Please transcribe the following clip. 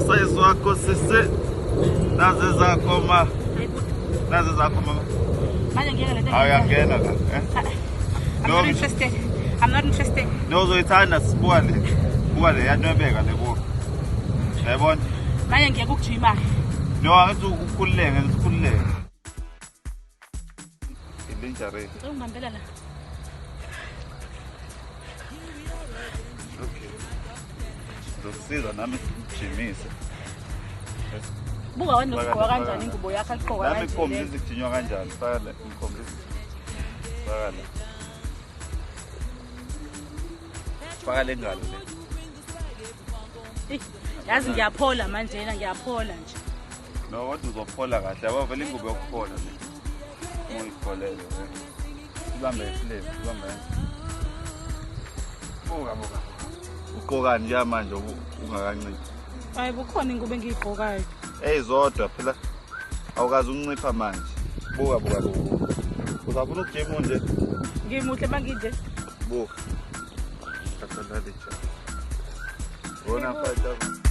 usayizi wakho sisi. Nazi zakho ma. Nazi zakho mama. Manje ngeke lento. Awuyangena la. I'm not interested. I'm not interested. Nozoyithanda sibuka le. Buka le yanwebeka le buka. Yabona? Manje ngeke ukujima. No, angithi ukukhululeke, ngisikhululeke. Ilinjare. Ungihambela la. Okay. Ngisiza nami jimise. Buka wena ugqoka kanjani ingubo yakho aliqoka Nami kanjani. ikhombisa ukujinywa kanjani, faka la, ikhombisa. Faka la. Faka le ngalo le. Yazi ngiyaphola manje yena ngiyaphola nje. No, kodwa uzophola kahle, yabo vele ingubo yokuphola le. Uyipholele. Ubambe islip, ubambe. Buka. Uqokani nje manje ungakanciphi? Hayi bukhona ingubo engiyigqokayo. Eyizodwa phela awukazi uncipha manje. Buka. Uzafuna ukujima nje. Ngimuhle mangije. Buka. Kakalale cha. Bona fight up.